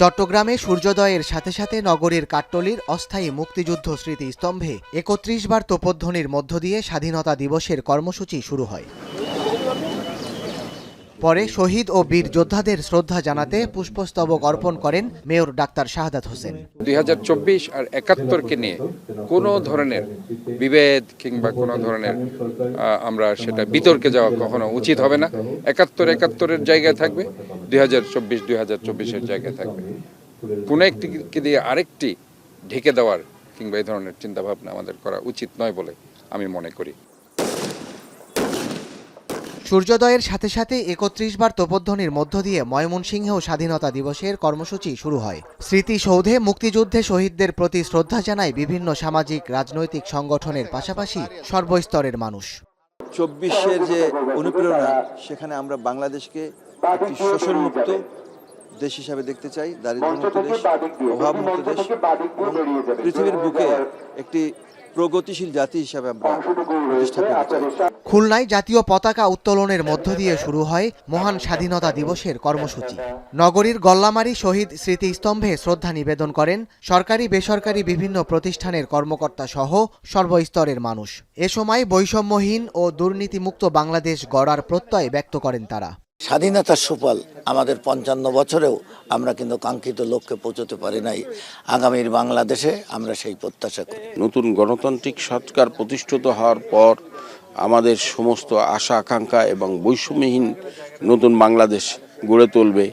চট্টগ্রামে সূর্যোদয়ের সাথে সাথে নগরীর কাট্টলীর অস্থায়ী মুক্তিযুদ্ধ স্মৃতিস্তম্ভে ৩১ বার তোপধ্বনির মধ্য দিয়ে স্বাধীনতা দিবসের কর্মসূচি শুরু হয়। পরে শহীদ ও বীর যোদ্ধাদের শ্রদ্ধা জানাতে পুষ্পস্তবক অর্পণ করেন মেয়র ডাক্তার শাহাদাত হোসেন। 2024 আর 71কে নিয়ে কোনো ধরনের বিভেদ কিংবা কোনো ধরনের আমরা সেটা বিতর্কে যাওয়া কখনো উচিত হবে না। 71-71-এর জায়গায় থাকবে, 2024-2024-এর জায়গায় থাকবে। কোনো একটিকে দিয়ে আরেকটি ঢেকে দেওয়ার কিংবা এই ধরনের চিন্তাভাবনা আমাদের করা উচিত নয় বলে আমি মনে করি। সূর্যোদয়ের সাথে সাথে ৩১ বার তোপধ্বনির মধ্য দিয়ে ময়মনসিংহেও স্বাধীনতা দিবসের কর্মসূচি শুরু হয়। স্মৃতিসৌধে মুক্তিযুদ্ধে শহীদদের প্রতি শ্রদ্ধা জানায় বিভিন্ন সামাজিক রাজনৈতিক সংগঠনের পাশাপাশি সর্বস্তরের মানুষ। 24-এর যে অনুপ্রেরণা, সেখানে আমরা বাংলাদেশকে একটি শোষণমুক্ত দেশ হিসাবে দেখতে চাই, দারিদ্র্যমুক্ত দেশ, অভাবমুক্ত দেশ, পৃথিবীর বুকে একটি প্রগতিশীল জাতি হিসাবে আমরা প্রতিষ্ঠা করতে চাই। খুলনায় জাতীয় পতাকা উত্তোলনের মধ্য দিয়ে শুরু হয় মহান স্বাধীনতা দিবসের কর্মসূচি। নগরীর গল্লামারী শহীদ স্মৃতিস্তম্ভে শ্রদ্ধা নিবেদন করেন সরকারি বেসরকারি বিভিন্ন প্রতিষ্ঠানের কর্মকর্তা সহ সর্বস্তরের মানুষ। এ সময় বৈষম্যহীন ও দুর্নীতিমুক্ত বাংলাদেশ গড়ার প্রত্যয় ব্যক্ত করেন তারা। স্বাধীনতার সুফল আমাদের 55 বছরেও আমরা কিন্তু কাঙ্ক্ষিত লক্ষ্যে পৌঁছতে পারি নাই। আগামীর বাংলাদেশে আমরা সেই প্রত্যাশা করি। নতুন গণতান্ত্রিক সরকার প্রতিষ্ঠিত হওয়ার পর আমাদের সমস্ত আশা আকাঙ্ক্ষা এবং বৈষম্যহীন নতুন বাংলাদেশ গড়ে তুলবে।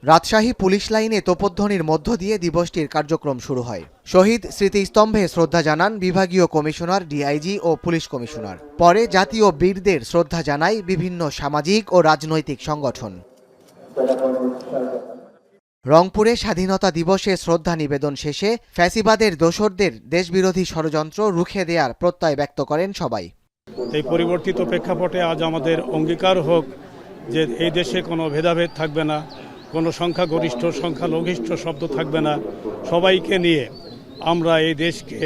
রাজশাহী পুলিশ লাইনে তোপধ্বনির মধ্য দিয়ে দিবসটির কার্যক্রম শুরু হয়। শহীদ স্মৃতিস্তম্ভে শ্রদ্ধা জানান বিভাগীয় কমিশনার, ডিআইজি ও পুলিশ কমিশনার। পরে জাতীয় বীরদের শ্রদ্ধা জানায় বিভিন্ন সামাজিক ও রাজনৈতিক সংগঠন। রংপুরে স্বাধীনতা দিবসে শ্রদ্ধা নিবেদন শেষে ফ্যাসিবাদের দোসরদের দেশবিরোধী ষড়যন্ত্র রুখে দেওয়ার প্রত্যয় ব্যক্ত করেন সবাই। এই পরিবর্তিত প্রেক্ষাপটে আজ আমাদের অঙ্গীকার হোক যে এই দেশে কোনো ভেদাভেদ থাকবে না, কোনো সংখ্যাগরিষ্ঠ সংখ্যালঘিষ্ঠ শব্দ থাকবে না। সবাইকে নিয়ে আমরা এই দেশকে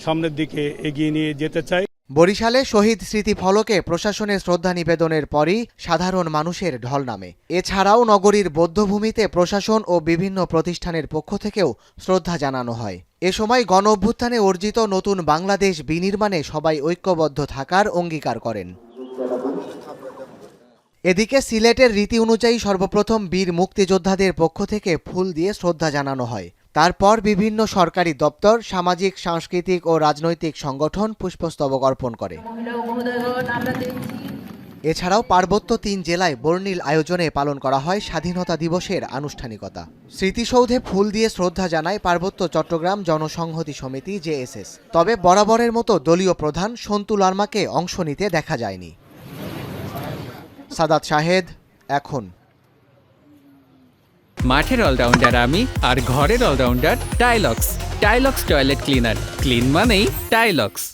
সামনের দিকে এগিয়ে নিয়ে যেতে চাই। বরিশালে শহীদ স্মৃতি ফলকে প্রশাসনের শ্রদ্ধা নিবেদনের পরই সাধারণ মানুষের ঢল নামে। এছাড়াও নগরীর বধ্যভূমিতে প্রশাসন ও বিভিন্ন প্রতিষ্ঠানের পক্ষ থেকেও শ্রদ্ধা জানানো হয়। এ সময় গণ অভ্যুত্থানে অর্জিত নতুন বাংলাদেশ বিনির্মাণে সবাই ঐক্যবদ্ধ থাকার অঙ্গীকার করেন। এদিকে সিলেটের রীতি অনুযায়ী সর্বপ্রথম বীর মুক্তিযোদ্ধাদের পক্ষ থেকে ফুল দিয়ে শ্রদ্ধা জানানো হয়। তারপর বিভিন্ন সরকারি দপ্তর, সামাজিক, সাংস্কৃতিক ও রাজনৈতিক সংগঠন পুষ্পস্তবক অর্পণ করে। এছাড়াও পার্বত্য 3 জেলায় বর্ণিল আয়োজনে পালন করা হয় স্বাধীনতা দিবসের আনুষ্ঠানিকতা। স্মৃতিসৌধে ফুল দিয়ে শ্রদ্ধা জানায় পার্বত্য চট্টগ্রাম জনসংহতি সমিতি, জেএসএস। তবে বরাবরের মতো দলীয় প্রধান সন্তু লারমাকে অংশ নিতে দেখা যায়নি। সাদাত শাহেদ, এখন। মাঠের অলরাউন্ডার আমি, আর ঘরের allrounder Tylox. Tylox toilet cleaner, clean মানেই টাইলক্স।